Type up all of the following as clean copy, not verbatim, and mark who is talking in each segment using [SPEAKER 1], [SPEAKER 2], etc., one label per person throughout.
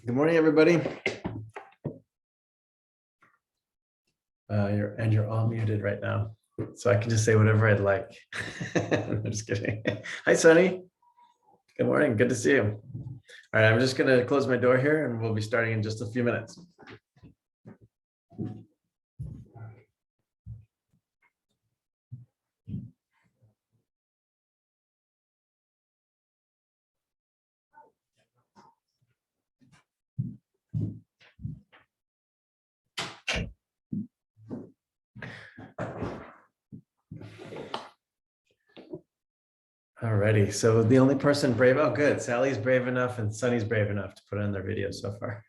[SPEAKER 1] Good morning, everybody. You're all muted right now, so I can just say whatever I'd like. I'm just kidding. Hi, Sunny. Good morning. Good to see you. All right, I'm just going to close my door here, and we'll be starting in just a few minutes. Alrighty, so the only person brave, oh good, Sally's brave enough and Sunny's brave enough to put on their video so far.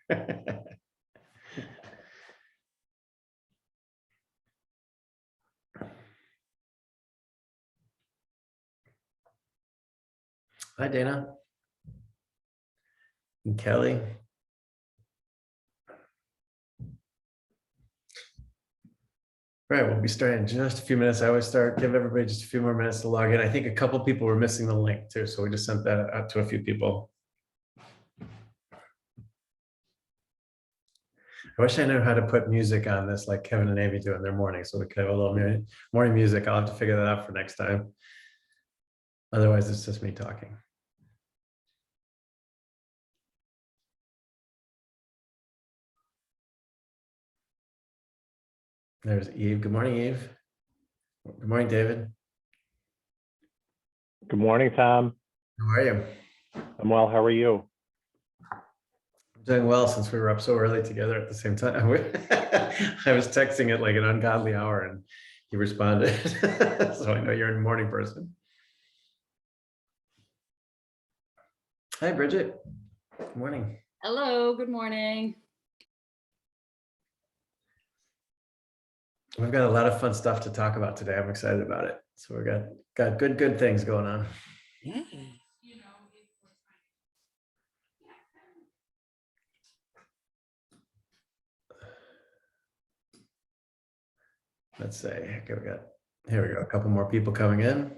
[SPEAKER 1] Hi, Dana. And Kelly. All right, we'll be starting in just a few minutes. I always give everybody just a few more minutes to log in. I think a couple people were missing the link too, so we just sent that out to a few people. I wish I knew how to put music on this like Kevin and Amy do in their morning, so we could have a little morning music. I'll have to figure that out for next time. Otherwise, it's just me talking. There's Eve. Good morning, Eve. Good morning, David.
[SPEAKER 2] Good morning, Tom.
[SPEAKER 1] How are you?
[SPEAKER 2] I'm well. How are you?
[SPEAKER 1] I'm doing well since we were up so early together at the same time. I was texting at like an ungodly hour and he responded. So I know you're a morning person. Hi, Bridget. Good morning.
[SPEAKER 3] Hello, good morning.
[SPEAKER 1] We've got a lot of fun stuff to talk about today. I'm excited about it. So we got good things going on.
[SPEAKER 3] Yay.
[SPEAKER 1] Let's see. Okay, here we go. A couple more people coming in.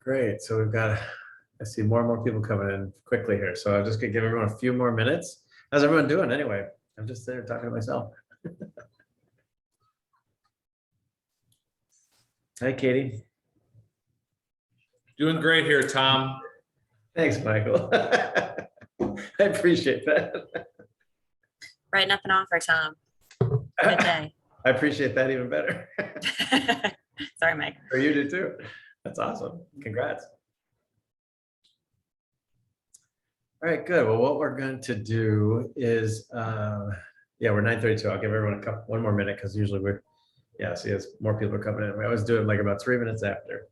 [SPEAKER 1] Great. So I see more and more people coming in quickly here. So I'm just gonna give everyone a few more minutes. How's everyone doing anyway? I'm just there talking to myself. Hi, Katie.
[SPEAKER 4] Doing great here, Tom.
[SPEAKER 1] Thanks, Michael. I appreciate that.
[SPEAKER 5] Writing up an offer, Tom. Good day.
[SPEAKER 1] I appreciate that even better.
[SPEAKER 5] Sorry, Mike.
[SPEAKER 1] Or you do too. That's awesome. Congrats. All right, good. Well, what we're going to do is, yeah, we're 9:32. I'll give everyone one more minute because usually see, as more people are coming in, we always do it like about 3 minutes after.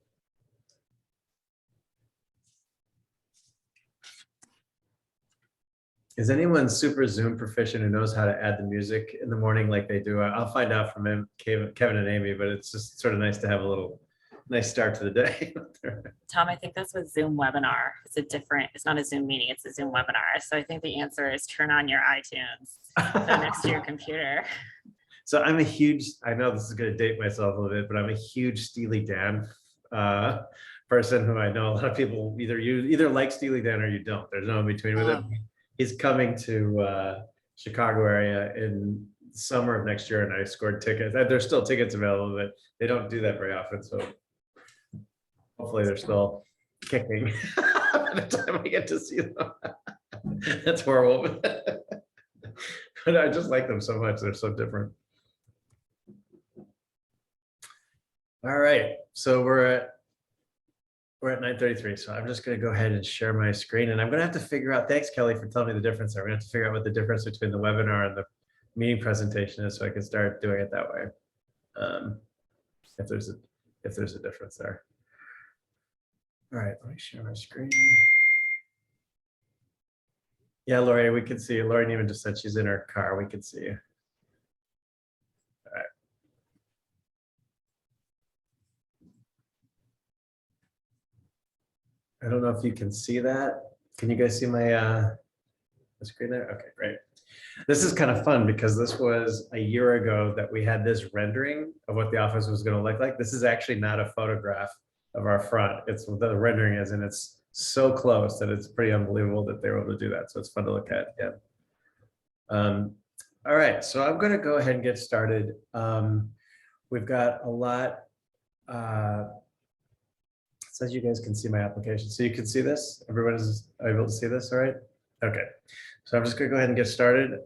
[SPEAKER 1] Is anyone super Zoom proficient who knows how to add the music in the morning like they do? I'll find out from Kevin and Amy, but it's just sort of nice to have a little nice start to the day.
[SPEAKER 5] Tom, I think that's with Zoom webinar. It's not a Zoom meeting, it's a Zoom webinar. So I think the answer is turn on your iTunes next to your computer.
[SPEAKER 1] So I know this is going to date myself a little bit, but I'm a huge Steely Dan person who I know a lot of people either like Steely Dan or you don't. There's no in between with him. He's coming to Chicago area in summer of next year, and I scored tickets. There's still tickets available, but they don't do that very often. So hopefully they're still kicking by the time I get to see them. That's horrible. But I just like them so much. They're so different. All right, so we're at 9:33, so I'm just going to go ahead and share my screen, and I'm going to have to figure out. Thanks, Kelly, for telling me the difference there. We're going to have to figure out what the difference between the webinar and the meeting presentation is, so I can start doing it that way. If there's a difference there. All right, let me share my screen. Yeah, Lori, we can see you. Lori even just said she's in her car. We can see you. All right. I don't know if you can see that. Can you guys see my the screen there? Okay, great. This is kind of fun because this was a year ago that we had this rendering of what the office was going to look like. This is actually not a photograph of our front. It's what the rendering is, and it's so close that it's pretty unbelievable that they were able to do that. So it's fun to look at. Yeah. All right, so I'm going to go ahead and get started. We've got a lot. It says you guys can see my application, so you can see this. Everyone is able to see this, all right? Okay, so I'm just going to go ahead and get started.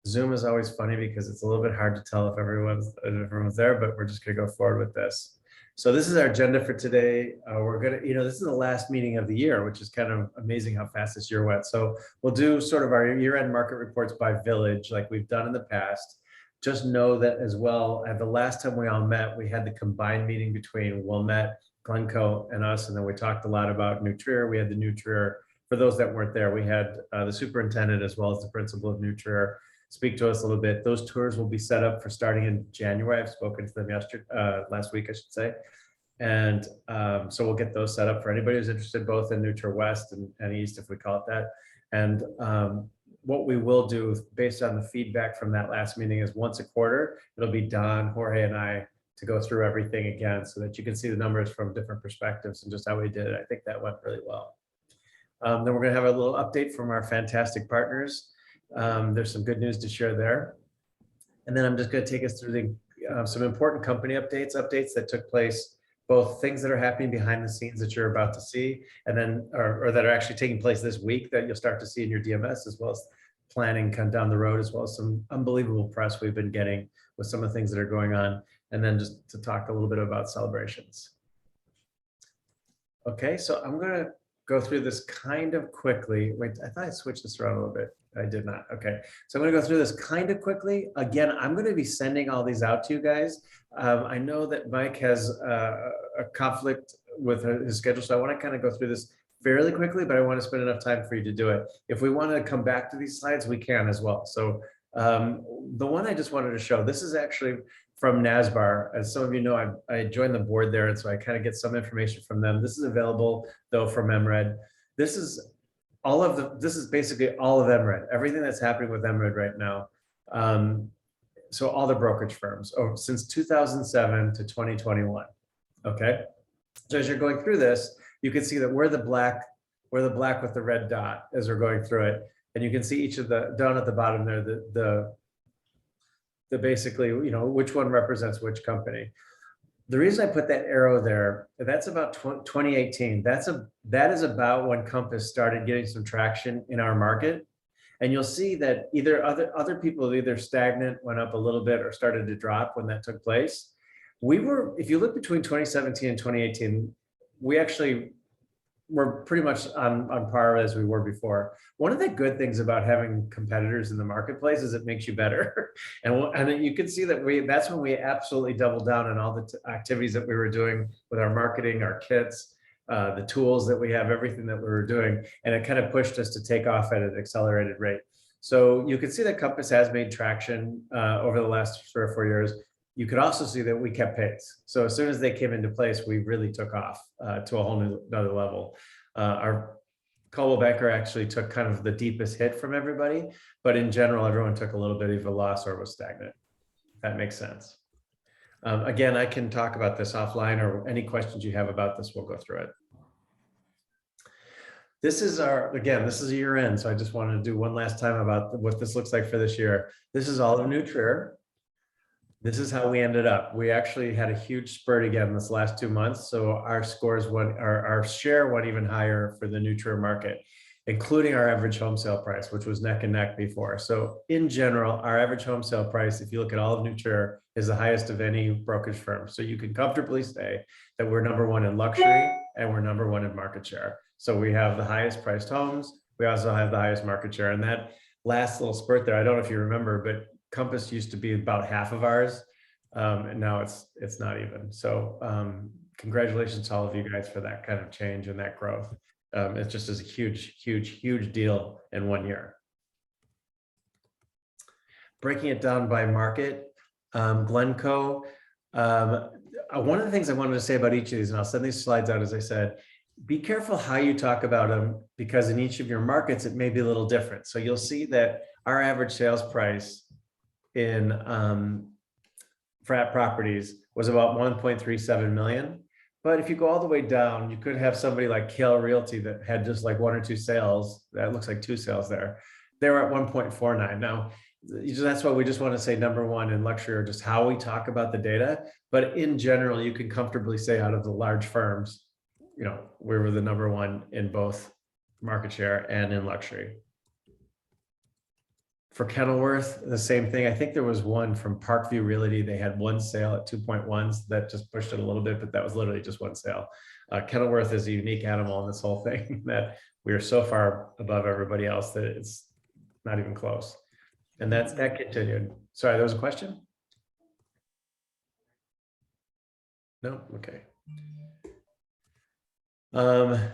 [SPEAKER 1] Zoom is always funny because it's a little bit hard to tell if everyone's there, but we're just going to go forward with this. So this is our agenda for today. We're gonna, this is the last meeting of the year, which is kind of amazing how fast this year went. So we'll do sort of our year-end market reports by village, like we've done in the past. Just know that as well, at the last time we all met, we had the combined meeting between Wilmette, Glencoe, and us, and then we talked a lot about New Trier. We had the New Trier. For those that weren't there, we had the superintendent as well as the principal of New Trier speak to us a little bit. Those tours will be set up for starting in January. I've spoken to them last week, I should say. And so we'll get those set up for anybody who's interested, both in New Trier West and East, if we call it that. And what we will do based on the feedback from that last meeting is once a quarter, it'll be Don, Jorge, and I to go through everything again so that you can see the numbers from different perspectives and just how we did it. I think that went really well. Then we're going to have a little update from our fantastic partners. There's some good news to share there. And then I'm just going to take us through some important company updates that took place, both things that are happening behind the scenes that you're about to see, and then or that are actually taking place this week that you'll start to see in your DMS, as well as planning come down the road, as well as some unbelievable press we've been getting with some of the things that are going on. And then just to talk a little bit about celebrations. Okay, so I'm going to go through this kind of quickly. Wait, I thought I switched this around a little bit. I did not. Okay, so I'm going to go through this kind of quickly. Again, I'm going to be sending all these out to you guys. I know that Mike has a conflict with his schedule, so I want to kind of go through this fairly quickly, but I want to spend enough time for you to do it. If we want to come back to these slides, we can as well. So the one I just wanted to show, this is actually from NASBAR. As some of you know, I joined the board there, and so I kind of get some information from them. This is available though from MRED. This is basically all of MRED, everything that's happening with MRED right now. So all the brokerage firms since 2007 to 2021. Okay, so as you're going through this, you can see that we're the black with the red dot as we're going through it, and you can see each of the down at the bottom there the basically which one represents which company. The reason I put that arrow there, that's about 2018. That is about when Compass started getting some traction in our market. And you'll see that either other people either stagnant, went up a little bit, or started to drop when that took place. If you look between 2017 and 2018, we actually were pretty much on par as we were before. One of the good things about having competitors in the marketplace is it makes you better. And you can see that that's when we absolutely doubled down on all the activities that we were doing with our marketing, our kits, the tools that we have, everything that we were doing. And it kind of pushed us to take off at an accelerated rate. So you can see that Compass has made traction over the last 3 or 4 years. You could also see that we kept pace. So as soon as they came into place, we really took off to a whole another level. Our Coldwell Banker actually took kind of the deepest hit from everybody, but in general, everyone took a little bit of a loss or was stagnant. That makes sense. Again, I can talk about this offline, or any questions you have about this, we'll go through it. This is this is a year end. So I just wanted to do one last time about what this looks like for this year. This is all of New Trier. This is how we ended up. We actually had a huge spurt again this last 2 months. So our scores our share went even higher for the New Trier market, including our average home sale price, which was neck and neck before. So in general, our average home sale price, if you look at all of New Trier, is the highest of any brokerage firm. So you can comfortably say that we're #1 in luxury and we're #1 in market share. So we have the highest priced homes. We also have the highest market share. And that last little spurt there, I don't know if you remember, but Compass used to be about half of ours, and now it's not even. So congratulations to all of you guys for that kind of change and that growth. It just is a huge deal in 1 year. Breaking it down by market, Glencoe. One of the things I wanted to say about each of these, and I'll send these slides out as I said, be careful how you talk about them, because in each of your markets, it may be a little different. So you'll see that our average sales price in frat properties was about 1.37 million. But if you go all the way down, you could have somebody like Kale Realty that had just like 1 or 2 sales. That looks like 2 sales there. They were at 1.49. Now, that's why we just want to say number one in luxury, or just how we talk about the data. But in general, you can comfortably say out of the large firms, you know, we were the number one in both market share and in luxury. For Kenilworth, the same thing. I think there was one from Parkview Realty. They had 1 sale at 2.1s that just pushed it a little bit, but that was literally just 1 sale. Kenilworth is a unique animal in this whole thing that we are so far above everybody else that it's not even close. And that continued. Sorry, there was a question? No? Okay.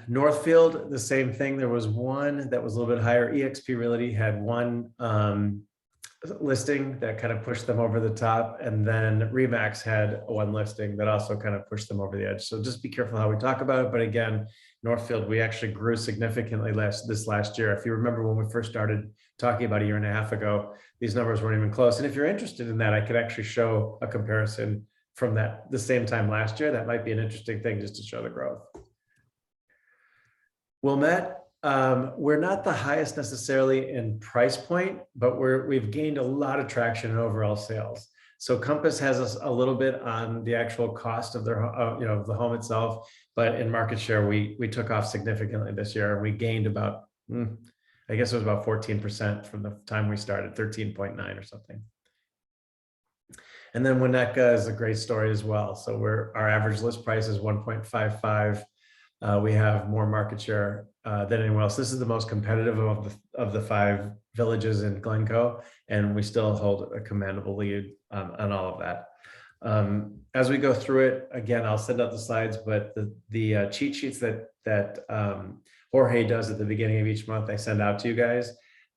[SPEAKER 1] Northfield, the same thing. There was one that was a little bit higher. EXP Realty had 1 listing that kind of pushed them over the top. And then Remax had 1 listing that also kind of pushed them over the edge. So just be careful how we talk about it. But again, Northfield, we actually grew significantly this last year. If you remember when we first started talking about a year and a half ago, these numbers weren't even close. And if you're interested in that, I could actually show a comparison from the same time last year. That might be an interesting thing just to show the growth. Wilmette, we're not the highest necessarily in price point, but we've gained a lot of traction in overall sales. So Compass has us a little bit on the actual cost of their, the home itself, but in market share, we took off significantly this year. We gained about, I guess it was about 14% from the time we started, 13.9 or something. And then Winnetka is a great story as well. So our average list price is 1.55. We have more market share than anyone else. This is the most competitive of the 5 villages in Glencoe, and we still hold a commendable lead on all of that. As we go through it, again, I'll send out the slides, but the cheat sheets that Jorge does at the beginning of each month, I send out to you guys.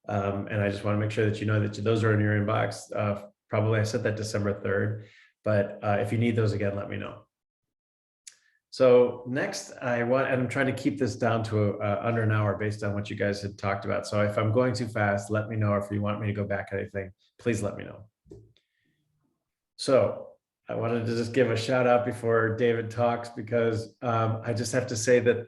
[SPEAKER 1] And I just want to make sure that you know that those are in your inbox. Probably I said that December 3rd, but if you need those again, let me know. So next and I'm trying to keep this down to under an hour based on what you guys had talked about. So if I'm going too fast, let me know. Or if you want me to go back at anything, please let me know. So I wanted to just give a shout out before David talks, because I just have to say that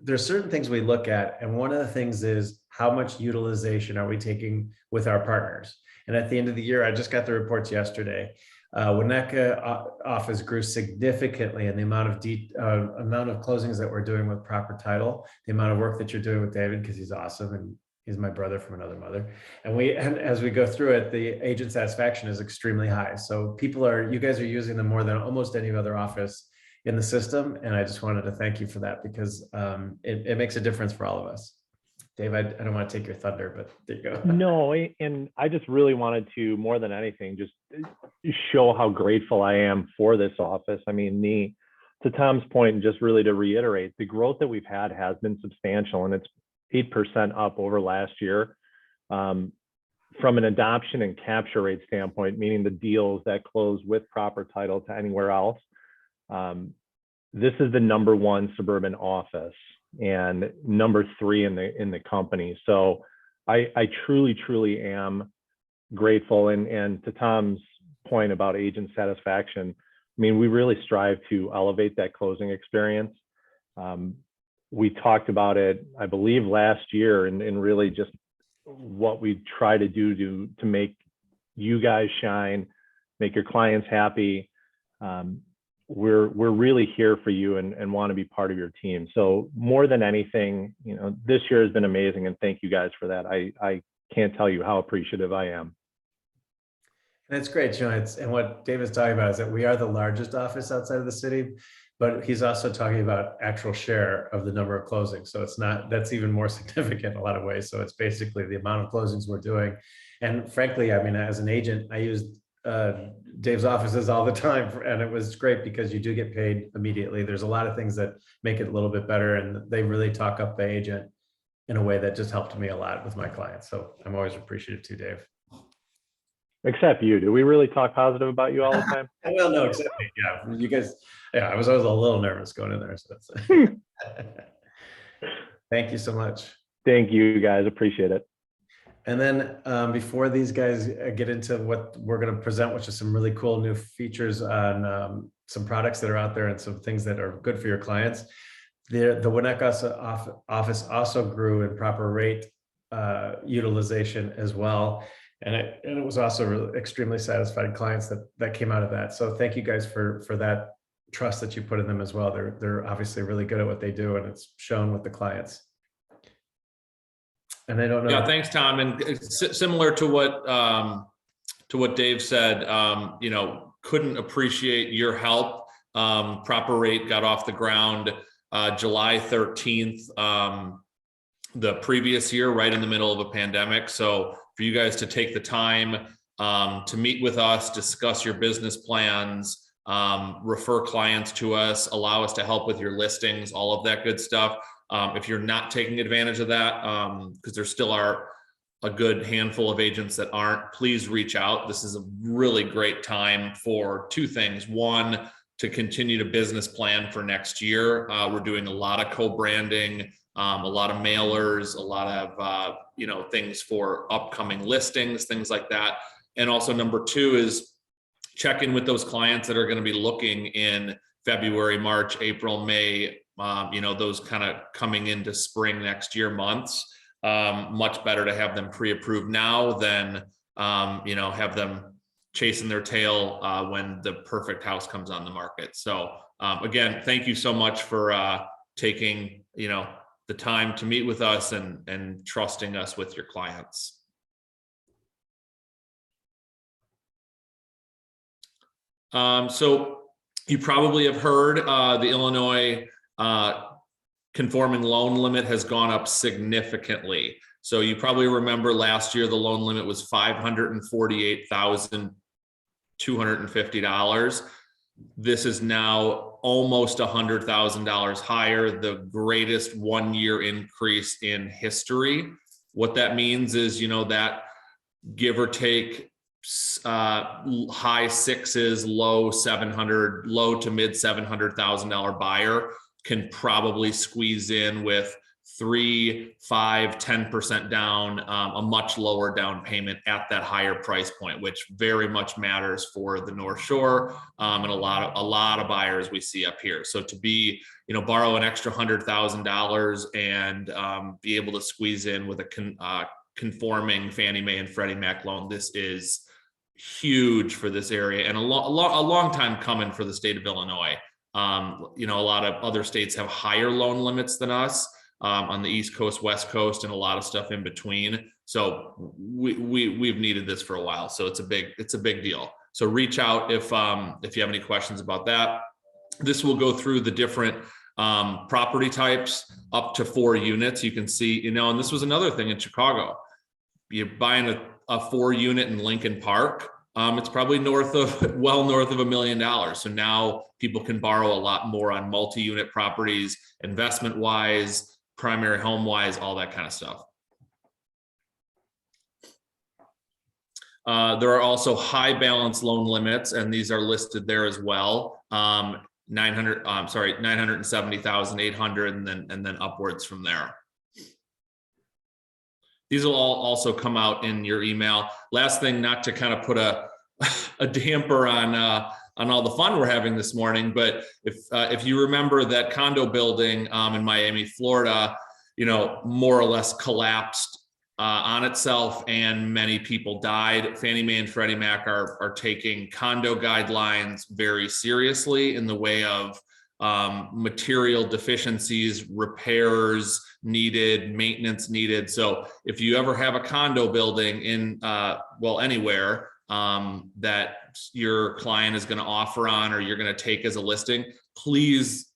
[SPEAKER 1] there's certain things we look at. And one of the things is how much utilization are we taking with our partners? And at the end of the year, I just got the reports yesterday. Winnetka office grew significantly in the amount of closings that we're doing with proper title, the amount of work that you're doing with David, because he's awesome and he's my brother from another mother. And as we go through it, the agent satisfaction is extremely high. So you guys are using them more than almost any other office in the system. And I just wanted to thank you for that, because it makes a difference for all of us. Dave, I don't want to take your thunder, but there you go.
[SPEAKER 2] No, and I just really wanted to, more than anything, just show how grateful I am for this office. I mean, to Tom's point, and just really to reiterate, the growth that we've had has been substantial, and it's 8% up over last year. From an adoption and capture rate standpoint, meaning the deals that close with proper title to anywhere else, this is the #1 suburban office and #3 in the company. So I truly am grateful. And to Tom's point about agent satisfaction, I mean, we really strive to elevate that closing experience. We talked about it, I believe, last year, and really just what we try to do to make you guys shine, make your clients happy. We're really here for you and want to be part of your team. So more than anything, this year has been amazing, and thank you guys for that. I can't tell you how appreciative I am.
[SPEAKER 1] And it's great, and what David's talking about is that we are the largest office outside of the city, but he's also talking about actual share of the number of closings. So that's even more significant in a lot of ways. So it's basically the amount of closings we're doing. And frankly, I mean, as an agent, I used Dave's offices all the time, and it was great because you do get paid immediately. There's a lot of things that make it a little bit better, and they really talk up the agent in a way that just helped me a lot with my clients. So I'm always appreciative too, Dave.
[SPEAKER 2] Except you. Do we really talk positive about you all the time?
[SPEAKER 1] Well, no, except me. Yeah, you guys. Yeah, I was always a little nervous going in there. So that's thank you so much.
[SPEAKER 2] Thank you guys. Appreciate it.
[SPEAKER 1] And then before these guys get into what we're going to present, which is some really cool new features on some products that are out there and some things that are good for your clients, the Winnetka office also grew in proper rate utilization as well. And it was also really extremely satisfied clients that came out of that. So thank you guys for that trust that you put in them as well. They're obviously really good at what they do, and it's shown with the clients. And I don't know.
[SPEAKER 4] Yeah, thanks, Tom. And it's similar to what Dave said, you know, couldn't appreciate your help. Proper Rate got off the ground July 13th, the previous year, right in the middle of a pandemic. So for you guys to take the time to meet with us, discuss your business plans, refer clients to us, allow us to help with your listings, all of that good stuff. If you're not taking advantage of that, because there still are a good handful of agents that aren't, please reach out. This is a really great time for two things. One, to continue to business plan for next year. We're doing a lot of co-branding, a lot of mailers, a lot of you know, things for upcoming listings, things like that. And also number two is check in with those clients that are going to be looking in February, March, April, May, you know, those kind of coming into spring next year months. Much better to have them pre-approved now than you know, have them chasing their tail when the perfect house comes on the market. So again, thank you so much for taking, you know, the time to meet with us and trusting us with your clients. So you probably have heard the Illinois conforming loan limit has gone up significantly. So you probably remember last year the loan limit was $548,250. This is now almost $100,000 higher, the greatest one-year increase in history. What that means is, you know, that give or take high sixes, low to mid $700,000 buyer can probably squeeze in with 3, 5, 10% down, a much lower down payment at that higher price point, which very much matters for the North Shore and a lot of buyers we see up here. So to be, you know, borrow an extra $100,000 and be able to squeeze in with a conforming Fannie Mae and Freddie Mac loan, this is huge for this area and a long time coming for the state of Illinois. You know, a lot of other states have higher loan limits than us on the East Coast, West Coast, and a lot of stuff in between. So we've needed this for a while. So it's a big deal. So reach out if you have any questions about that. This will go through the different property types up to 4 units. You can see, you know, and this was another thing in Chicago. You're buying a 4-unit in Lincoln Park. It's probably well north of $1 million. So now people can borrow a lot more on multi-unit properties, investment wise, primary home wise, all that kind of stuff. There are also high balance loan limits, and these are listed there as well. 970,800, and then upwards from there. These will all also come out in your email. Last thing, not to kind of put a damper on all the fun we're having this morning, but if you remember that condo building in Miami, Florida, you know, more or less collapsed on itself and many people died. Fannie Mae and Freddie Mac are taking condo guidelines very seriously in the way of material deficiencies, repairs needed, maintenance needed. So if you ever have a condo building in, well, anywhere that your client is going to offer on or you're going to take as a listing, please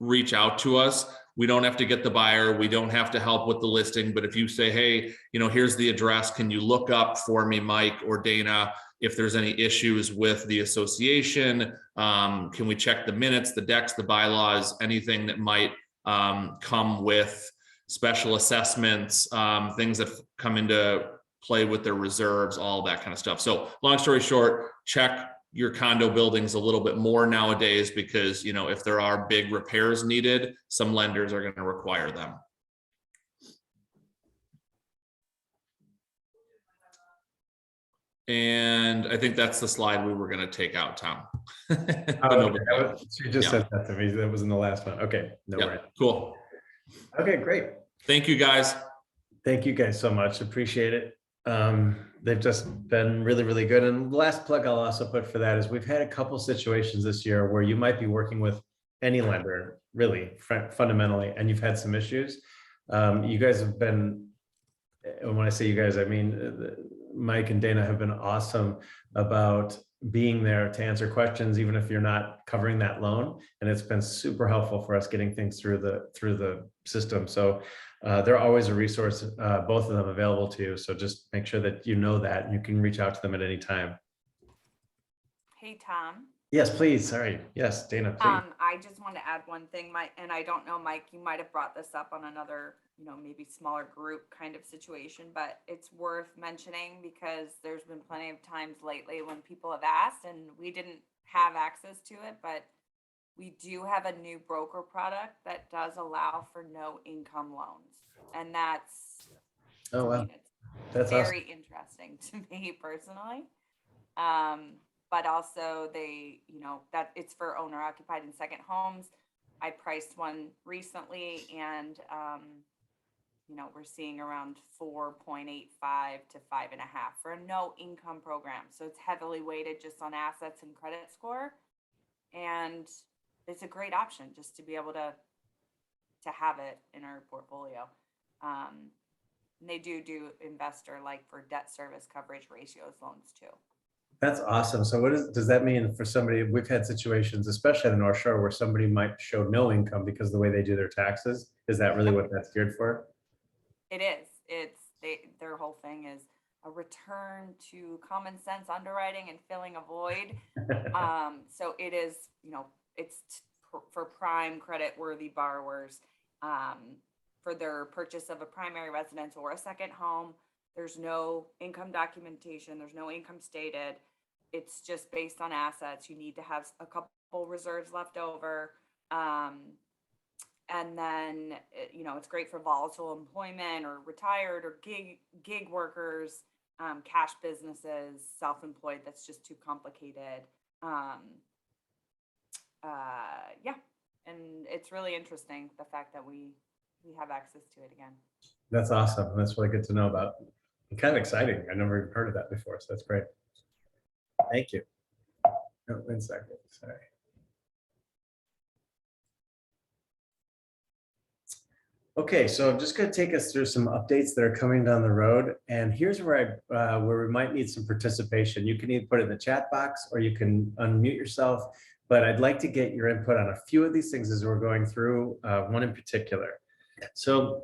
[SPEAKER 4] reach out to us. We don't have to get the buyer. We don't have to help with the listing. But if you say, hey, you know, here's the address. Can you look up for me, Mike or Dana, if there's any issues with the association? Can we check the minutes, the decks, the bylaws, anything that might come with special assessments, things that come into play with their reserves, all that kind of stuff. So long story short, check your condo buildings a little bit more nowadays, because, you know, if there are big repairs needed, some lenders are going to require them. And I think that's the slide we were going to take out, Tom. But
[SPEAKER 1] Oh,
[SPEAKER 4] nobody
[SPEAKER 1] okay.
[SPEAKER 4] did.
[SPEAKER 1] She just
[SPEAKER 4] Yeah.
[SPEAKER 1] said that to me. That was in the last one. Okay, no
[SPEAKER 4] Yeah,
[SPEAKER 1] worries.
[SPEAKER 4] cool.
[SPEAKER 1] Okay, great.
[SPEAKER 4] Thank you, guys.
[SPEAKER 1] Thank you guys so much. Appreciate it. They've just been really, really good. And the last plug I'll also put for that is we've had a couple situations this year where you might be working with any lender, really, fundamentally, and you've had some issues. You guys have been, and when I say you guys, I mean Mike and Dana have been awesome about being there to answer questions, even if you're not covering that loan. And it's been super helpful for us getting things through the system. So they're always a resource, both of them available to you. So just make sure that you know that and you can reach out to them at any time.
[SPEAKER 6] Hey, Tom.
[SPEAKER 1] Yes, please. Sorry. Yes, Dana, please.
[SPEAKER 6] I just want to add one thing, and I don't know, Mike, you might have brought this up on another, maybe smaller group kind of situation, but it's worth mentioning because there's been plenty of times lately when people have asked and we didn't have access to it, but we do have a new broker product that does allow for no income loans. And that's,
[SPEAKER 1] Oh, wow.
[SPEAKER 6] it's
[SPEAKER 1] That's awesome.
[SPEAKER 6] very interesting to me personally. But also they, that it's for owner occupied and second homes. I priced one recently and, we're seeing around 4.85 to 5.5 for a no income program. So it's heavily weighted just on assets and credit score. And it's a great option just to be able to have it in our portfolio. And they do investor like for debt service coverage ratios loans too.
[SPEAKER 1] That's awesome. So does that mean for somebody, we've had situations, especially in the North Shore, where somebody might show no income because of the way they do their taxes. Is that really what that's geared for?
[SPEAKER 6] It is. Their whole thing is a return to common sense underwriting and filling a void. So it is, it's for prime credit worthy borrowers, for their purchase of a primary residence or a second home. There's no income documentation. There's no income stated. It's just based on assets. You need to have a couple reserves left over. And then, it's great for volatile employment or retired or gig workers, cash businesses, self-employed. That's just too complicated. Yeah. And it's really interesting, the fact that we have access to it again.
[SPEAKER 1] That's awesome. That's really good to know about. And kind of exciting. I never even heard of that before. So that's great. Thank you. Oh, 1 second. Sorry. Okay, so I'm just going to take us through some updates that are coming down the road. And here's where where we might need some participation. You can either put it in the chat box or you can unmute yourself. But I'd like to get your input on a few of these things as we're going through, one in particular. So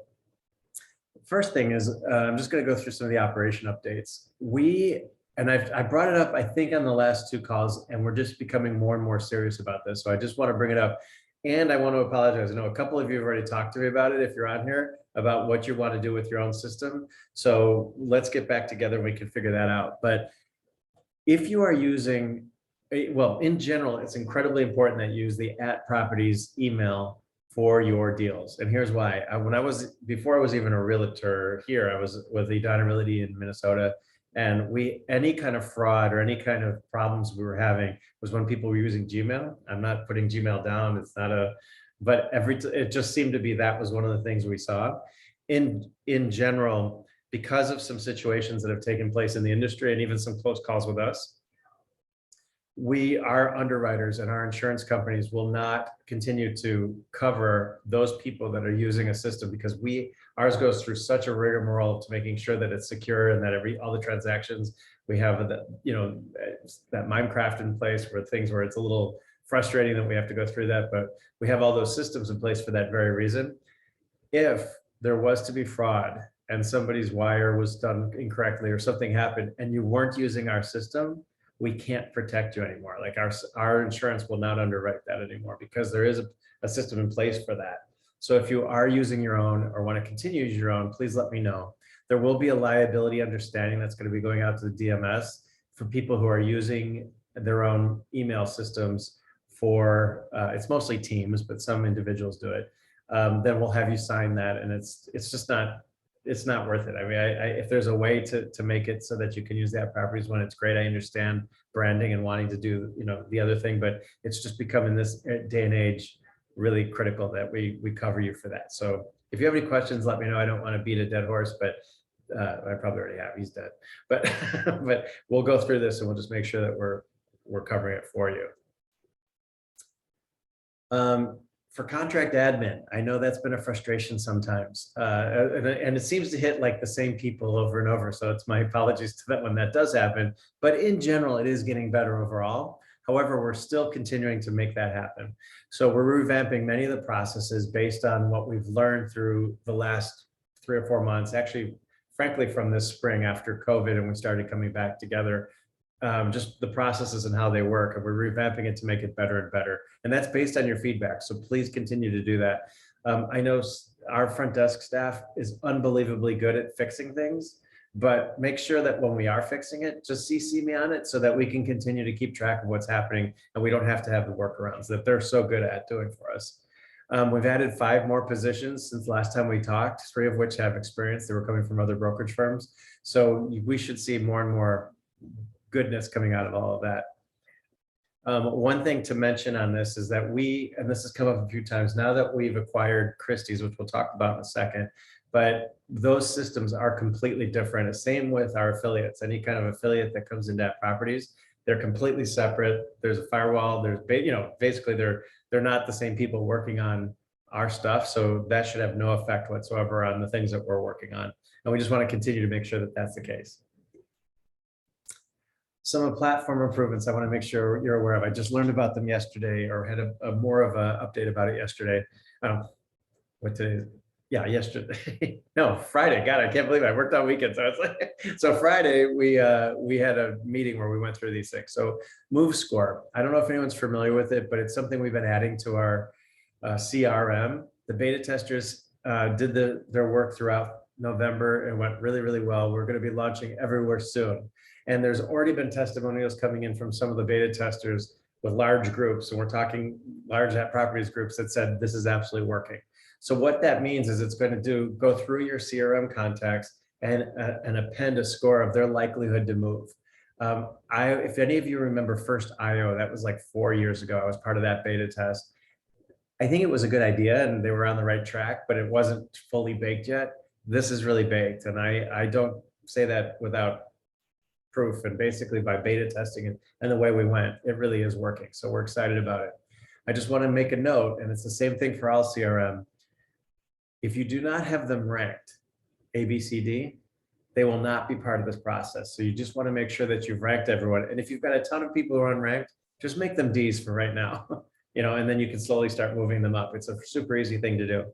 [SPEAKER 1] first thing is, I'm just going to go through some of the operation updates. I brought it up, I think, on the last 2 calls, and we're just becoming more and more serious about this. So I just want to bring it up. And I want to apologize. I know a couple of you have already talked to me about it, if you're on here, about what you want to do with your own system. So let's get back together and we can figure that out. But if you are using, well, in general, it's incredibly important that you use the @properties email for your deals. And here's why. Before I was even a realtor here, I was with Edina Realty in Minnesota. And any kind of fraud or any kind of problems we were having was when people were using Gmail. I'm not putting Gmail down. It's not but it just seemed to be that was one of the things we saw. In general, because of some situations that have taken place in the industry and even some close calls with us, our underwriters and our insurance companies will not continue to cover those people that are using a system, because ours goes through such a rigmarole to making sure that it's secure and that all the transactions we have that Minecraft in place where it's a little frustrating that we have to go through that, but we have all those systems in place for that very reason. If there was to be fraud and somebody's wire was done incorrectly or something happened and you weren't using our system, we can't protect you anymore. Like our insurance will not underwrite that anymore, because there is a system in place for that. So if you are using your own or want to continue to use your own, please let me know. There will be a liability understanding that's going to be going out to the DMS for people who are using their own email systems for, it's mostly teams, but some individuals do it. Then we'll have you sign that, and it's just not, it's not worth it. I mean, if there's a way to make it so that you can use that properties when it's great, I understand branding and wanting to do, you know, the other thing, but it's just become in this day and age really critical that we cover you for that. So if you have any questions, let me know. I don't want to beat a dead horse, but I probably already have. He's dead, but but we'll go through this and we'll just make sure that we're covering it for you. For contract admin, I know that's been a frustration sometimes, and it seems to hit like the same people over and over. So it's my apologies to that when that does happen. But in general, it is getting better overall. However, we're still continuing to make that happen. So we're revamping many of the processes based on what we've learned through the last 3 or 4 months. Actually, frankly, from this spring after COVID and we started coming back together. Just the processes and how they work, and we're revamping it to make it better and better. And that's based on your feedback. So please continue to do that. I know our front desk staff is unbelievably good at fixing things, but make sure that when we are fixing it, just CC me on it so that we can continue to keep track of what's happening and we don't have to have the workarounds that they're so good at doing for us. We've added 5 more positions since last time we talked, 3 of which have experience. They were coming from other brokerage firms. So we should see more and more goodness coming out of all of that. One thing to mention on this is that and this has come up a few times now that we've acquired Christie's, which we'll talk about in a second, but those systems are completely different. Same with our affiliates. Any kind of affiliate that comes into properties, they're completely separate. There's a firewall. There's, you know, basically they're not the same people working on our stuff. So that should have no effect whatsoever on the things that we're working on. And we just want to continue to make sure that that's the case. Some of the platform improvements I want to make sure you're aware of. I just learned about them yesterday, or had a more of an update about it yesterday. What today? Yeah, yesterday. No, Friday. God, I can't believe I worked on weekends. So it's like, so Friday we had a meeting where we went through these things. So Move Score. I don't know if anyone's familiar with it, but it's something we've been adding to our CRM. The beta testers did their work throughout November and went really, really well. We're going to be launching everywhere soon. And there's already been testimonials coming in from some of the beta testers with large groups. And we're talking large properties groups that said, this is absolutely working. So what that means is it's going to go through your CRM contacts and append a score of their likelihood to move. If any of you remember First IO, that was like 4 years ago. I was part of that beta test. I think it was a good idea and they were on the right track, but it wasn't fully baked yet. This is really baked. And I don't say that without proof, and basically by beta testing it and the way we went, it really is working. So we're excited about it. I just want to make a note, and it's the same thing for all CRM. If you do not have them ranked A, B, C, D, they will not be part of this process. So you just want to make sure that you've ranked everyone. And if you've got a ton of people who are unranked, just make them Ds for right now, you know, and then you can slowly start moving them up. It's a super easy thing to do.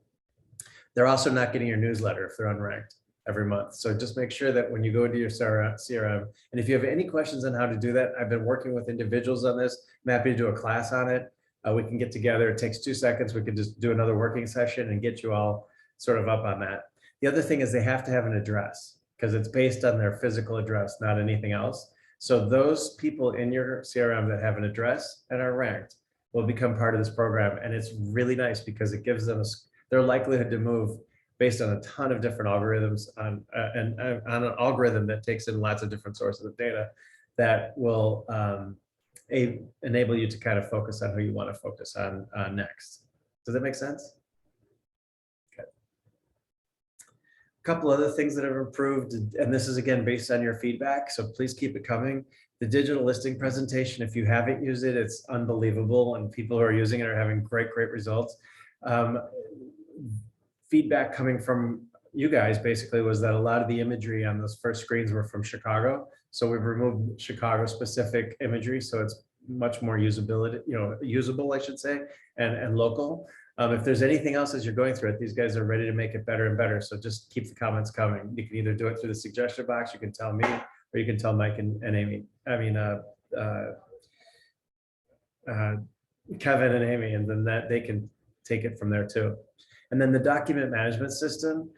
[SPEAKER 1] They're also not getting your newsletter if they're unranked every month. So just make sure that when you go into your CRM, and if you have any questions on how to do that, I've been working with individuals on this. I'm happy to do a class on it. We can get together. It takes 2 seconds. We can just do another working session and get you all sort of up on that. The other thing is they have to have an address because it's based on their physical address, not anything else. So those people in your CRM that have an address and are ranked will become part of this program. And it's really nice because it gives them their likelihood to move based on a ton of different algorithms on an algorithm that takes in lots of different sources of data that will enable you to kind of focus on who you want to focus on next. Does that make sense? Okay. A couple other things that have improved, and this is again based on your feedback, so please keep it coming. The digital listing presentation, if you haven't used it, it's unbelievable, and people who are using it are having great results. Feedback coming from you guys basically was that a lot of the imagery on those first screens were from Chicago. So we've removed Chicago specific imagery. So it's much more usable, I should say, and local. If there's anything else as you're going through it, these guys are ready to make it better and better. So just keep the comments coming. You can either do it through the suggestion box, you can tell me, or you can tell Mike and Amy. I mean, Kevin and Amy, and then they can take it from there too. And then the document management system,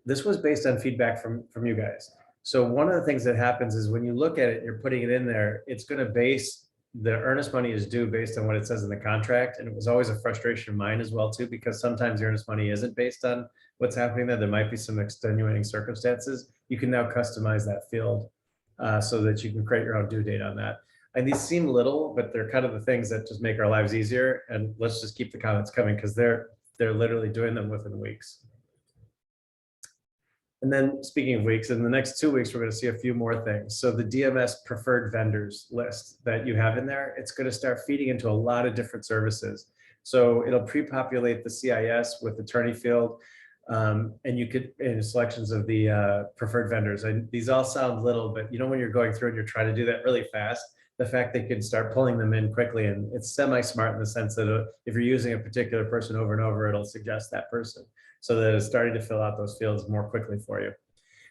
[SPEAKER 1] this was based on feedback from you guys. So one of the things that happens is when you look at it, you're putting it in there, it's going to base the earnest money is due based on what it says in the contract. And it was always a frustration of mine as well, too, because sometimes the earnest money isn't based on what's happening there. There might be some extenuating circumstances. You can now customize that field so that you can create your own due date on that. And these seem little, but they're kind of the things that just make our lives easier. And let's just keep the comments coming because they're literally doing them within weeks. And then speaking of weeks, in the next 2 weeks, we're going to see a few more things. So the DMS preferred vendors list that you have in there, it's going to start feeding into a lot of different services. So it'll pre-populate the CIS with attorney field, and you could in selections of the preferred vendors. And these all sound little, but you know, when you're going through and you're trying to do that really fast, the fact that you can start pulling them in quickly, and it's semi-smart in the sense that if you're using a particular person over and over, it'll suggest that person, so that it's starting to fill out those fields more quickly for you.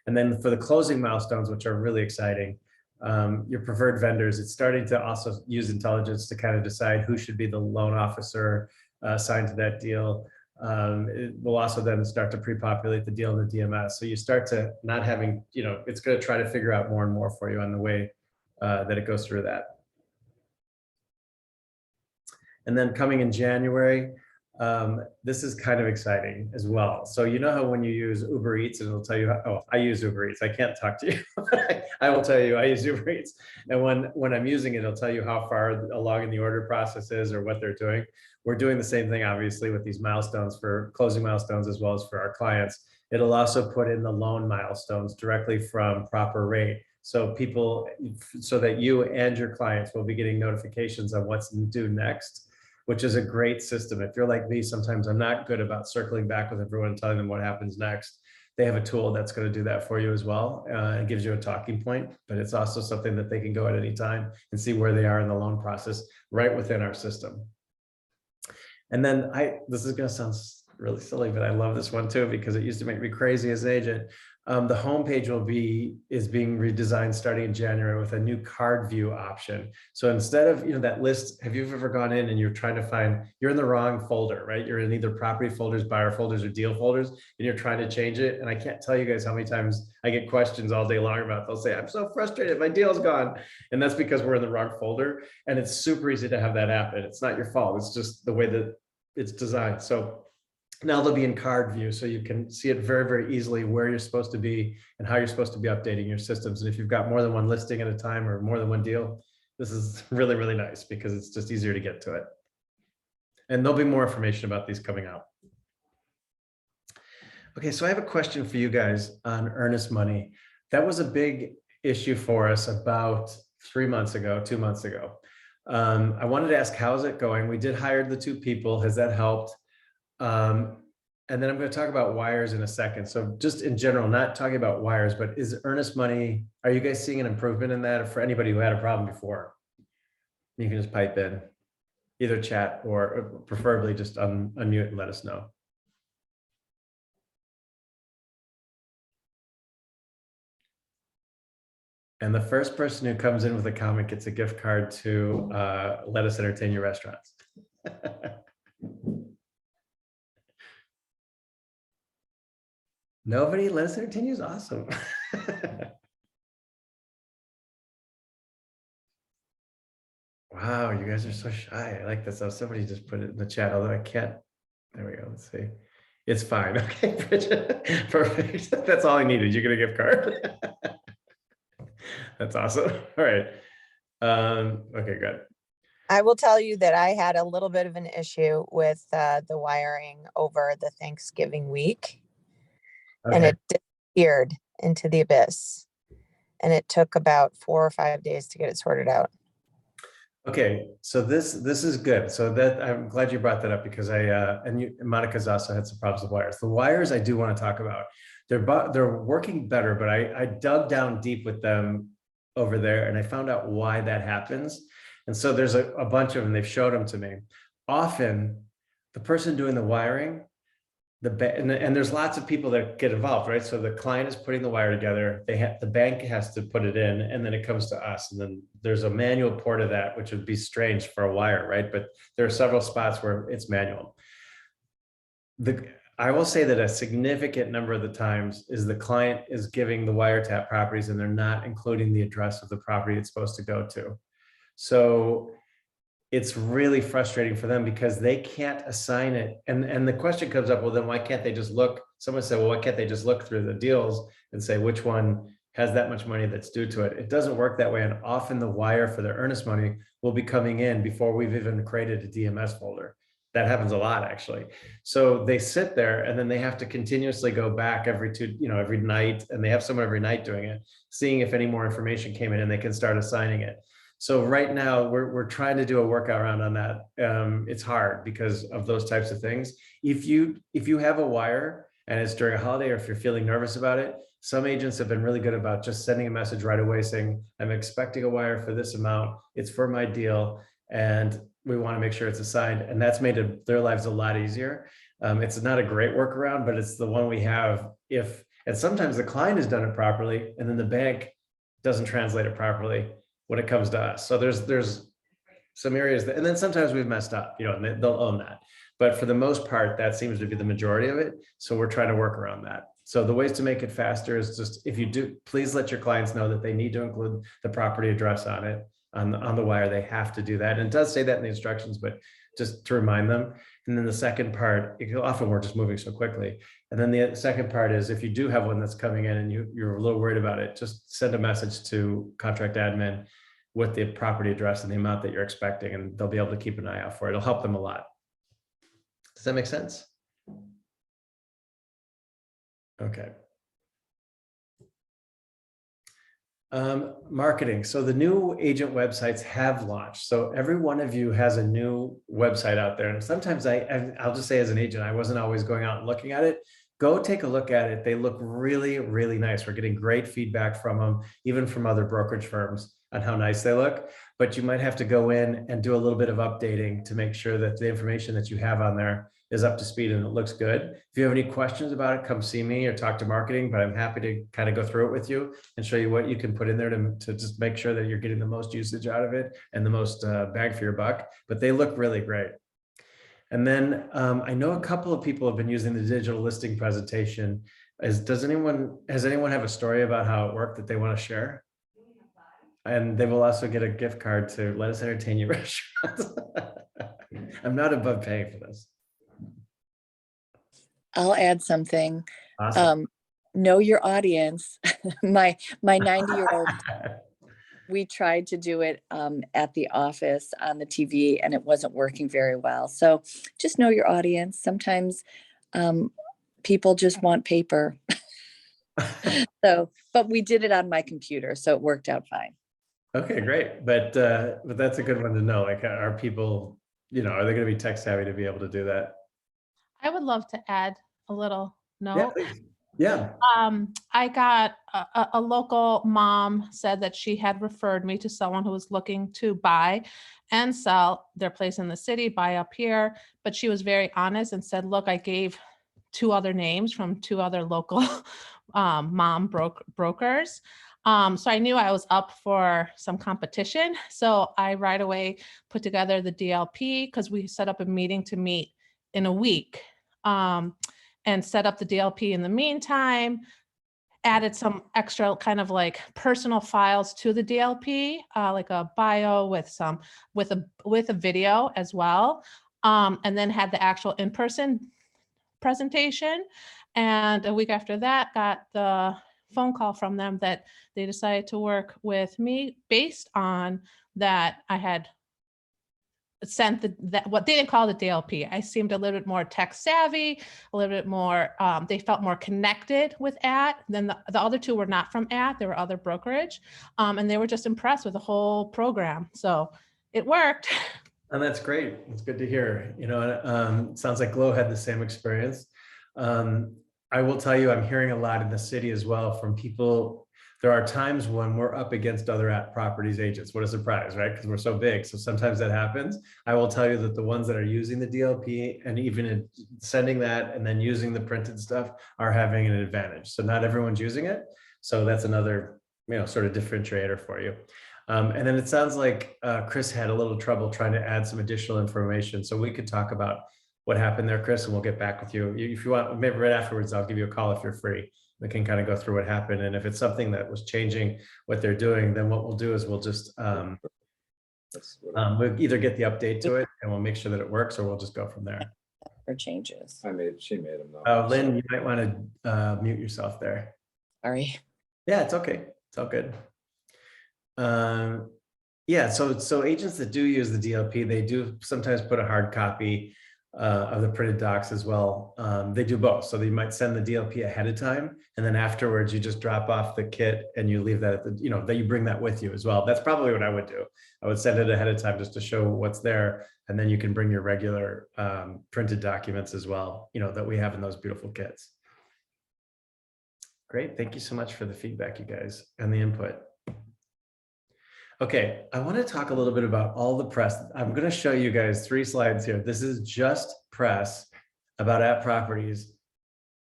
[SPEAKER 1] And then for the closing milestones, which are really exciting, your preferred vendors, it's starting to also use intelligence to kind of decide who should be the loan officer assigned to that deal. It will also then start to pre-populate the deal in the DMS. So you start to not having, you know, it's going to try to figure out more and more for you on the way that it goes through that. And then coming in January, this is kind of exciting as well. So you know how when you use Uber Eats and it'll tell you, oh, I use Uber Eats. I can't talk to you. I will tell you I use Uber Eats. And when I'm using it, it'll tell you how far along in the order process is or what they're doing. We're doing the same thing, obviously, with these milestones for closing milestones as well as for our clients. It'll also put in the loan milestones directly from Proper Rate. So people, so that you and your clients will be getting notifications on what's due next, which is a great system. If you're like me, sometimes I'm not good about circling back with everyone and telling them what happens next. They have a tool that's going to do that for you as well. It gives you a talking point, but it's also something that they can go at any time and see where they are in the loan process right within our system. And then this is going to sound really silly, but I love this one too, because it used to make me crazy as an agent. The homepage is being redesigned starting in January with a new card view option. So instead of, you know, that list, have you ever gone in and you're trying to find, you're in the wrong folder, right? You're in either property folders, buyer folders, or deal folders, and you're trying to change it. And I can't tell you guys how many times I get questions all day long about, they'll say, I'm so frustrated, my deal's gone. And that's because we're in the wrong folder. And it's super easy to have that happen. It's not your fault. It's just the way that it's designed. So now they'll be in card view, so you can see it very, very easily where you're supposed to be and how you're supposed to be updating your systems. And if you've got more than one listing at a time or more than one deal, this is really, really nice because it's just easier to get to it. And there'll be more information about these coming out. Okay, so I have a question for you guys on earnest money. That was a big issue for us about 2 months ago. I wanted to ask, how's it going? We did hire the 2 people. Has that helped? And then I'm going to talk about wires in a second. So just in general, not talking about wires, but is earnest money, are you guys seeing an improvement in that? Or for anybody who had a problem before, you can just pipe in, either chat or preferably just unmute and let us know. And the first person who comes in with a comment gets a gift card to Let Us Entertain Your Restaurants. Nobody? Let Us Entertain You is awesome. Wow, you guys are so shy. I like this. Oh, somebody just put it in the chat, although I can't. There we go. Let's see. It's fine. Okay, Bridget. Perfect. That's all I needed. You get a gift card. That's awesome. All right. Okay, good.
[SPEAKER 7] I will tell you that I had a little bit of an issue with the wiring over the Thanksgiving week, and
[SPEAKER 1] Okay.
[SPEAKER 7] it disappeared into the abyss. And it took about 4 or 5 days to get it sorted out.
[SPEAKER 1] Okay, so this is good. So that I'm glad you brought that up because Monica's also had some problems with wires. The wires I do want to talk about. They're working better, but I dug down deep with them over there and I found out why that happens. And so there's a bunch of them. They've showed them to me. Often, the person doing the wiring, and there's lots of people that get involved, right? So the client is putting the wire together. The bank has to put it in, and then it comes to us. And then there's a manual port of that, which would be strange for a wire, right? But there are several spots where it's manual. I will say that a significant number of the times is the client is giving the wiretap properties and they're not including the address of the property it's supposed to go to. So it's really frustrating for them because they can't assign it. And the question comes up, well, then why can't they just look? Someone said, well, why can't they just look through the deals and say which one has that much money that's due to it? It doesn't work that way. And often the wire for their earnest money will be coming in before we've even created a DMS folder. That happens a lot, actually. So they sit there and then they have to continuously go back every night, and they have someone every night doing it, seeing if any more information came in and they can start assigning it. So right now we're trying to do a workaround on that. It's hard because of those types of things. If you have a wire and it's during a holiday, or if you're feeling nervous about it, some agents have been really good about just sending a message right away saying, I'm expecting a wire for this amount. It's for my deal. And we want to make sure it's assigned. And that's made their lives a lot easier. It's not a great workaround, but it's the one we have and sometimes the client has done it properly and then the bank doesn't translate it properly when it comes to us. So there's some areas that, and then sometimes we've messed up, and they'll own that. But for the most part, that seems to be the majority of it. So we're trying to work around that. So the ways to make it faster is just, if you do, please let your clients know that they need to include the property address on it, on the wire. They have to do that. And it does say that in the instructions, but just to remind them. And then the second part, often we're just moving so quickly. And then the second part is, if you do have one that's coming in and you're a little worried about it, just send a message to contract admin with the property address and the amount that you're expecting, and they'll be able to keep an eye out for it. It'll help them a lot. Does that make sense? Okay. Marketing. So the new agent websites have launched. So every one of you has a new website out there. And sometimes I'll just say, as an agent, I wasn't always going out and looking at it. Go take a look at it. They look really, really nice. We're getting great feedback from them, even from other brokerage firms, on how nice they look. But you might have to go in and do a little bit of updating to make sure that the information that you have on there is up to speed and it looks good. If you have any questions about it, come see me or talk to marketing, but I'm happy to kind of go through it with you and show you what you can put in there to just make sure that you're getting the most usage out of it and the most bang for your buck. But they look really great. And then I know a couple of people have been using the digital listing presentation. Has anyone have a story about how it worked that they want to share? And they will also get a gift card to Let Us Entertain You restaurants. I'm not above paying for this.
[SPEAKER 8] I'll add something.
[SPEAKER 1] Awesome.
[SPEAKER 8] Know your audience. My 90-year-old, we tried to do it at the office on the TV and it wasn't working very well. So just know your audience. Sometimes people just want paper. But we did it on my computer, so it worked out fine.
[SPEAKER 1] Okay, great. But that's a good one to know. Like, are people, are they going to be tech savvy to be able to do that?
[SPEAKER 9] I would love to add a little
[SPEAKER 1] Yeah,
[SPEAKER 9] note.
[SPEAKER 1] please. Yeah.
[SPEAKER 9] I got a local mom said that she had referred me to someone who was looking to buy and sell their place in the city, buy up here. But she was very honest and said, look, I gave 2 other names from 2 other local mom brokers. So I knew I was up for some competition. So I right away put together the DLP, because we set up a meeting to meet in a week. And set up the DLP in the meantime, added some extra kind of like personal files to the DLP, like a bio with a video as well. And then had the actual in-person presentation. And a week after that, got the phone call from them that they decided to work with me based on that I had sent what they didn't call the DLP. I seemed a little bit more tech savvy, a little bit more, they felt more connected with AT. Then the other 2 were not from AT, they were other brokerage. And they were just impressed with the whole program. So it worked.
[SPEAKER 1] And that's great. It's good to hear. It sounds like Glow had the same experience. I will tell you, I'm hearing a lot in the city as well from people. There are times when we're up against other properties agents. What a surprise, right? Because we're so big. So sometimes that happens. I will tell you that the ones that are using the DLP and even sending that and then using the printed stuff are having an advantage. So not everyone's using it. So that's another, sort of differentiator for you. And then it sounds like Chris had a little trouble trying to add some additional information. So we could talk about what happened there, Chris, and we'll get back with you. If you want, maybe right afterwards, I'll give you a call if you're free. We can kind of go through what happened. And if it's something that was changing what they're doing, then what we'll do is we'll just we'll either get the update to it and we'll make sure that it works, or we'll just go from there.
[SPEAKER 8] For changes.
[SPEAKER 10] She made them.
[SPEAKER 1] Oh, Lynn, you might want to mute yourself there.
[SPEAKER 8] Sorry.
[SPEAKER 1] Yeah, it's okay. It's all good. Yeah, so agents that do use the DLP, they do sometimes put a hard copy of the printed docs as well. They do both. So they might send the DLP ahead of time, and then afterwards you just drop off the kit and you leave that at the, that you bring that with you as well. That's probably what I would do. I would send it ahead of time just to show what's there, and then you can bring your regular printed documents as well, that we have in those beautiful kits. Great, thank you so much for the feedback, you guys, and the input. Okay, I want to talk a little bit about all the press. I'm going to show you guys 3 slides here. This is just press about App Properties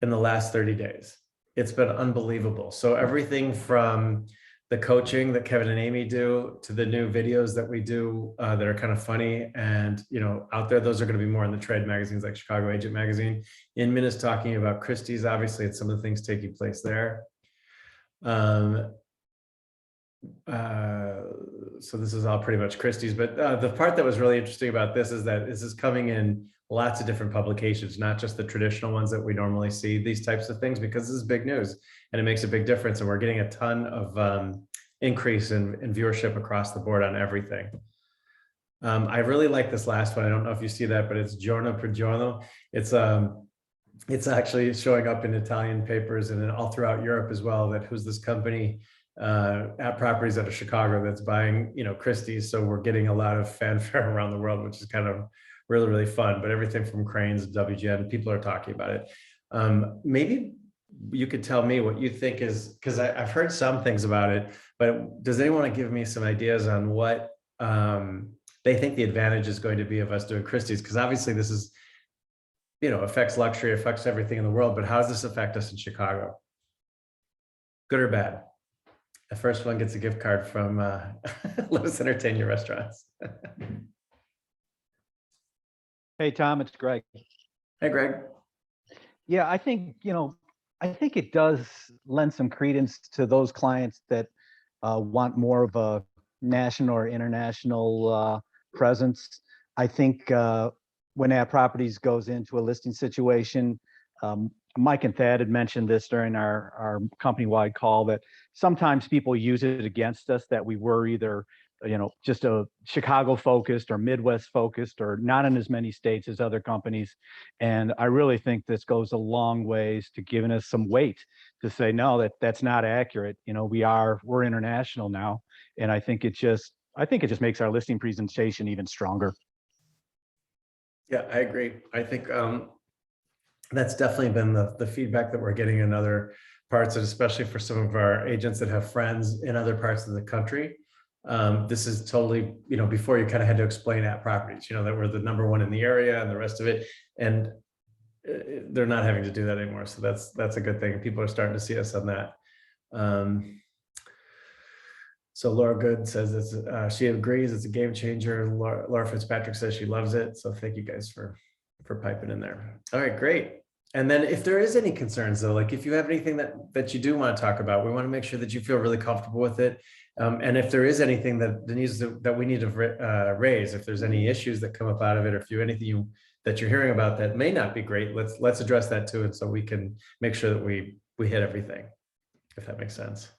[SPEAKER 1] in the last 30 days. It's been unbelievable. So everything from the coaching that Kevin and Amy do to the new videos that we do that are kind of funny and out there, those are going to be more in the trade magazines like Chicago Agent Magazine. Inman is talking about Christie's, obviously, and some of the things taking place there. So this is all pretty much Christie's, but the part that was really interesting about this is that this is coming in lots of different publications, not just the traditional ones that we normally see, these types of things, because this is big news and it makes a big difference. And we're getting a ton of increase in viewership across the board on everything. I really like this last one. I don't know if you see that, but it's Giorno per Giorno. It's actually showing up in Italian papers and all throughout Europe as well, that who's this company App Properties out of Chicago that's buying Christie's. So we're getting a lot of fanfare around the world, which is kind of really, really fun. But everything from Cranes, WGN, people are talking about it. Maybe you could tell me what you think is, because I've heard some things about it, but does anyone want to give me some ideas on what they think the advantage is going to be of us doing Christie's? Because obviously this is, affects luxury, affects everything in the world, but how does this affect us in Chicago? Good or bad? The first one gets a gift card from Let Us Entertain Your Restaurants.
[SPEAKER 11] Hey, Tom, it's Greg.
[SPEAKER 1] Hey, Greg.
[SPEAKER 11] Yeah, I think it does lend some credence to those clients that want more of a national or international presence. I think when App Properties goes into a listing situation, Mike and Thad had mentioned this during our company-wide call, that sometimes people use it against us, that we were either, just a Chicago focused or Midwest focused or not in as many states as other companies. And I really think this goes a long ways to giving us some weight to say, no, that's not accurate. We're international now. And I think it just makes our listing presentation even stronger.
[SPEAKER 1] Yeah, I agree. I think that's definitely been the feedback that we're getting in other parts, and especially for some of our agents that have friends in other parts of the country. This is totally, before you kind of had to explain App Properties, that we're the #1 in the area and the rest of it. And they're not having to do that anymore. So that's a good thing. People are starting to see us on that. So Laura Good says she agrees it's a game changer. Laura Fitzpatrick says she loves it. So thank you guys for piping in there. All right, great. And then if there is any concerns though, like if you have anything that you do want to talk about, we want to make sure that you feel really comfortable with it. And if there is anything that we need to raise, if there's any issues that come up out of it, or if anything that you're hearing about that may not be great, let's address that too. And so we can make sure that we hit everything, if that makes sense.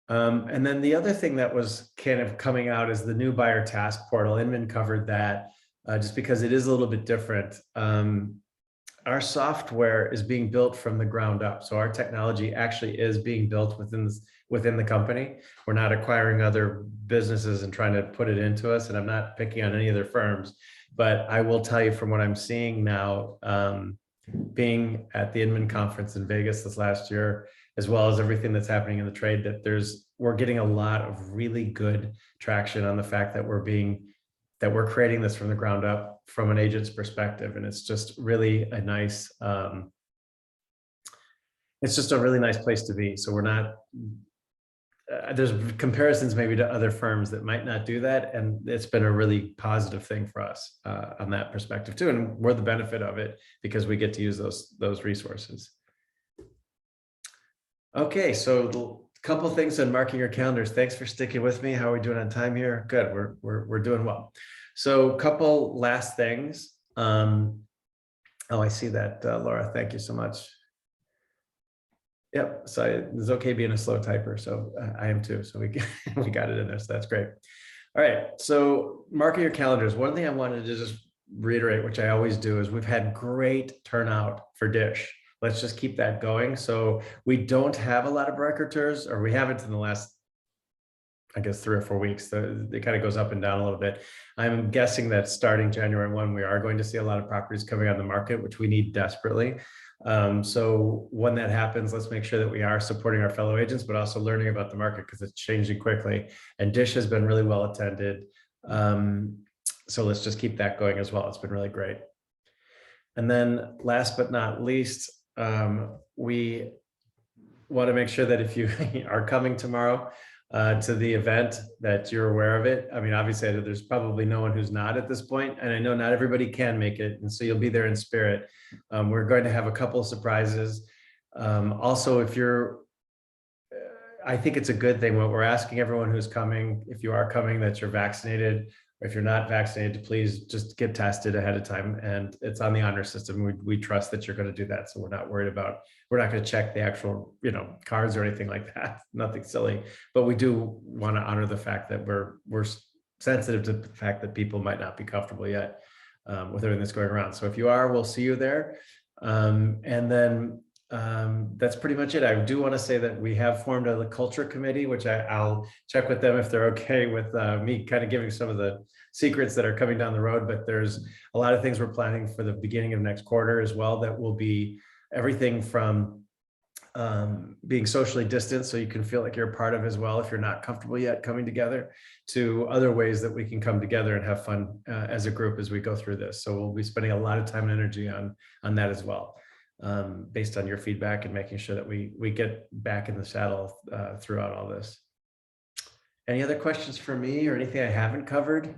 [SPEAKER 1] And then the other thing that was kind of coming out is the new buyer task portal. Inman covered that just because it is a little bit different. Our software is being built from the ground up. So our technology actually is being built within the company. We're not acquiring other businesses and trying to put it into us. And I'm not picking on any other firms, but I will tell you from what I'm seeing now, being at the Inman conference in Vegas this last year, as well as everything that's happening in the trade, that we're getting a lot of really good traction on the fact that we're creating this from the ground up from an agent's perspective. And it's just really a nice, it's just a really nice place to be. So we're not, there's comparisons maybe to other firms that might not do that. And it's been a really positive thing for us on that perspective too. And we're the benefit of it because we get to use those resources. Okay, so a couple things on marking your calendars. Thanks for sticking with me. How are we doing on time here? Good, we're doing well. So a couple last things. Oh, I see that, Laura, thank you so much. Yep, so it's okay being a slow typer, so I am too. So we got it in there, so that's great. All right, so marking your calendars. One thing I wanted to just reiterate, which I always do, is we've had great turnout for Dish. Let's just keep that going. So we don't have a lot of record tours, or we haven't in the last, I guess, 3 or 4 weeks. It kind of goes up and down a little bit. I'm guessing that starting January 1, we are going to see a lot of properties coming on the market, which we need desperately. So when that happens, let's make sure that we are supporting our fellow agents, but also learning about the market because it's changing quickly. And Dish has been really well attended. So let's just keep that going as well. It's been really great. And then last but not least, we want to make sure that if you are coming tomorrow to the event, that you're aware of it. I mean, obviously there's probably no one who's not at this point, and I know not everybody can make it, and so you'll be there in spirit. We're going to have a couple of surprises. Also, if you're, I think it's a good thing what we're asking everyone who's coming, if you are coming, that you're vaccinated, or if you're not vaccinated, to please just get tested ahead of time. And it's on the honor system. We trust that you're going to do that. So we're not worried about, we're not going to check the actual, cards or anything like that. Nothing silly, but we do want to honor the fact that we're sensitive to the fact that people might not be comfortable yet with everything that's going around. So if you are, we'll see you there. And then that's pretty much it. I do want to say that we have formed a culture committee, which I'll check with them if they're okay with me kind of giving some of the secrets that are coming down the road. But there's a lot of things we're planning for the beginning of next quarter as well. That will be everything from being socially distanced, so you can feel like you're a part of as well if you're not comfortable yet coming together, to other ways that we can come together and have fun as a group as we go through this. So we'll be spending a lot of time and energy on that as well. Based on your feedback and making sure that we get back in the saddle throughout all this. Any other questions for me or anything I haven't covered?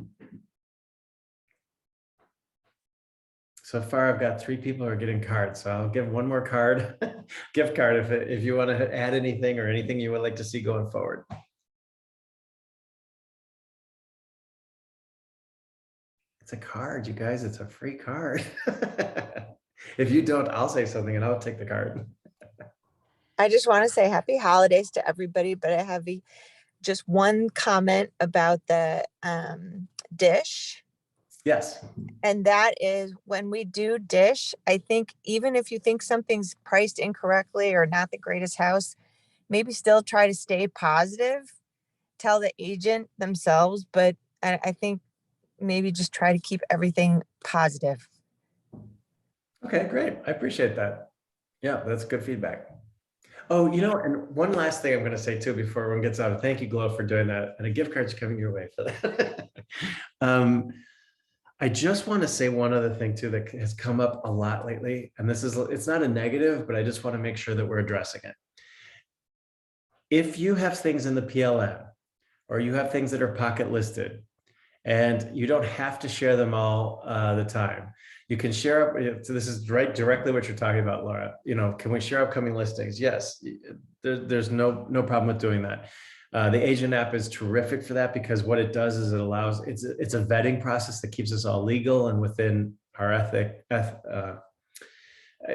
[SPEAKER 1] So far, I've got 3 people who are getting cards, so I'll give one more card, gift card, if you want to add anything or anything you would like to see going forward. It's a card, you guys. It's a free card. If you don't, I'll say something and I'll take the card.
[SPEAKER 7] I just want to say happy holidays to everybody, but I have just one comment about the Dish.
[SPEAKER 1] Yes.
[SPEAKER 7] And that is, when we do Dish, I think even if you think something's priced incorrectly or not the greatest house, maybe still try to stay positive, tell the agent themselves, but I think maybe just try to keep everything positive.
[SPEAKER 1] Okay, great. I appreciate that. Yeah, that's good feedback. Oh, and one last thing I'm going to say too before everyone gets out. Thank you, Glow, for doing that. And a gift card's coming your way for that. I just want to say one other thing too that has come up a lot lately. And it's not a negative, but I just want to make sure that we're addressing it. If you have things in the PLN, or you have things that are pocket listed, and you don't have to share them all the time. You can share up. So this is directly what you're talking about, Laura. Can we share upcoming listings? Yes, there's no problem with doing that. The agent app is terrific for that, because what it does is it allows, it's a vetting process that keeps us all legal and within our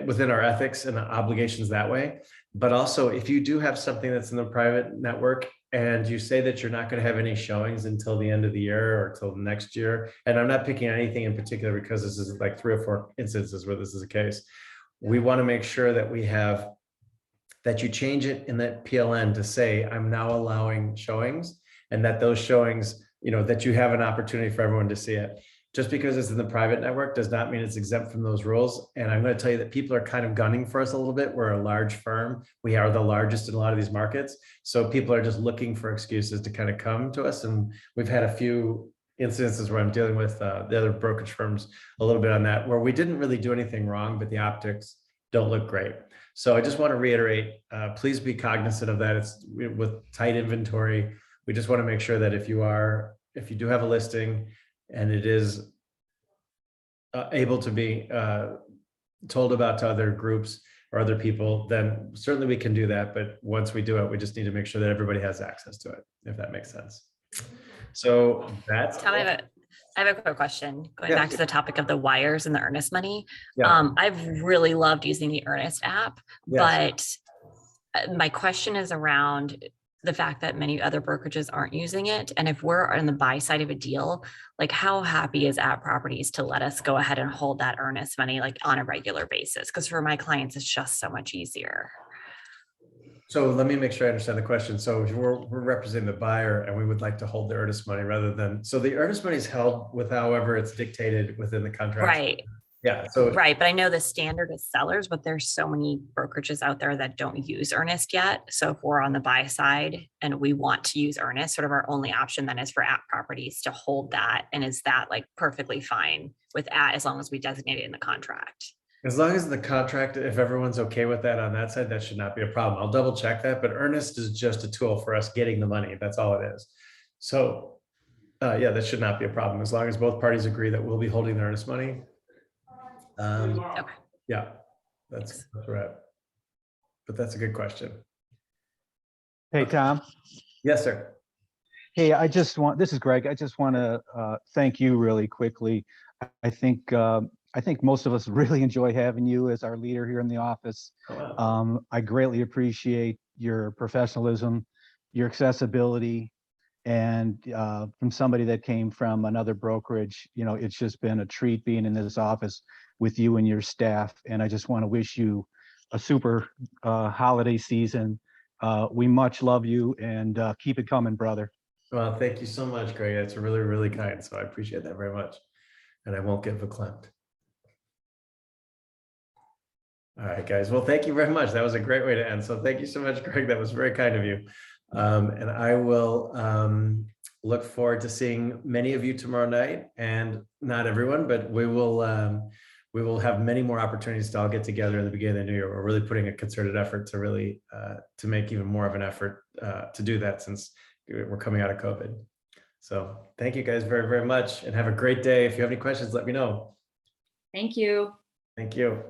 [SPEAKER 1] within our ethics and obligations that way. But also, if you do have something that's in the private network and you say that you're not going to have any showings until the end of the year or till next year, and I'm not picking anything in particular because this is like 3 or 4 instances where this is the case, we want to make sure that you change it in that PLN to say, I'm now allowing showings, and that those showings, that you have an opportunity for everyone to see it. Just because it's in the private network does not mean it's exempt from those rules. And I'm going to tell you that people are kind of gunning for us a little bit. We're a large firm. We are the largest in a lot of these markets. So people are just looking for excuses to kind of come to us. And we've had a few instances where I'm dealing with the other brokerage firms a little bit on that, where we didn't really do anything wrong, but the optics don't look great. So I just want to reiterate, please be cognizant of that. It's with tight inventory. We just want to make sure that if you do have a listing and it is able to be told about to other groups or other people, then certainly we can do that. But once we do it, we just need to make sure that everybody has access to it, if that makes sense. So that's.
[SPEAKER 5] Tom, I have a quick question. Going
[SPEAKER 1] Yeah.
[SPEAKER 5] back to the topic of the wires and the earnest money.
[SPEAKER 1] Yeah.
[SPEAKER 5] I've really loved using the Earnest app,
[SPEAKER 1] Yes.
[SPEAKER 5] but my question is around the fact that many other brokerages aren't using it. And if we're on the buy side of a deal, like how happy is At Properties to let us go ahead and hold that earnest money like on a regular basis? Because for my clients, it's just so much easier.
[SPEAKER 1] So let me make sure I understand the question. So if we're representing the buyer and we would like to hold the earnest money rather than, so the earnest money is held with however it's dictated within the contract.
[SPEAKER 5] Right.
[SPEAKER 1] Yeah. So
[SPEAKER 5] Right. But I know the standard is sellers, but there's so many brokerages out there that don't use Earnest yet. So if we're on the buy side and we want to use Earnest, sort of our only option then is for At Properties to hold that. And is that like perfectly fine with At as long as we designate it in the contract?
[SPEAKER 1] as long as the contract, if everyone's okay with that on that side, that should not be a problem. I'll double check that, but earnest is just a tool for us getting the money. That's all it is. So yeah, that should not be a problem as long as both parties agree that we'll be holding the earnest money.
[SPEAKER 5] Okay.
[SPEAKER 1] Yeah, that's right. But that's a good question.
[SPEAKER 11] Hey, Tom.
[SPEAKER 1] Yes, sir.
[SPEAKER 11] Hey, this is Greg. I just want to thank you really quickly. I think most of us really enjoy having you as our leader here in the office.
[SPEAKER 1] Oh, wow.
[SPEAKER 11] I greatly appreciate your professionalism, your accessibility, and from somebody that came from another brokerage, it's just been a treat being in this office with you and your staff. And I just want to wish you a super holiday season. We much love you, and keep it coming, brother.
[SPEAKER 1] Well, thank you so much, Greg. It's really, really kind. So I appreciate that very much. And I won't give a clapped. All right, guys. Well, thank you very much. That was a great way to end. So thank you so much, Greg. That was very kind of you. And I will look forward to seeing many of you tomorrow night, and not everyone, but we will have many more opportunities to all get together in the beginning of the new year. We're really putting a concerted effort to really to make even more of an effort to do that, since we're coming out of COVID. So thank you guys very, very much, and have a great day. If you have any questions, let me know.
[SPEAKER 3] Thank you.
[SPEAKER 1] Thank you.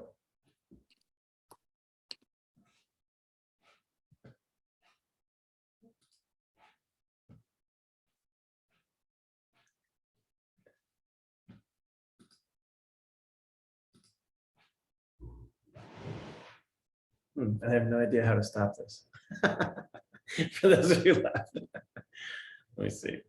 [SPEAKER 1] I have no idea how to stop this. For those of you laughing. Let me see.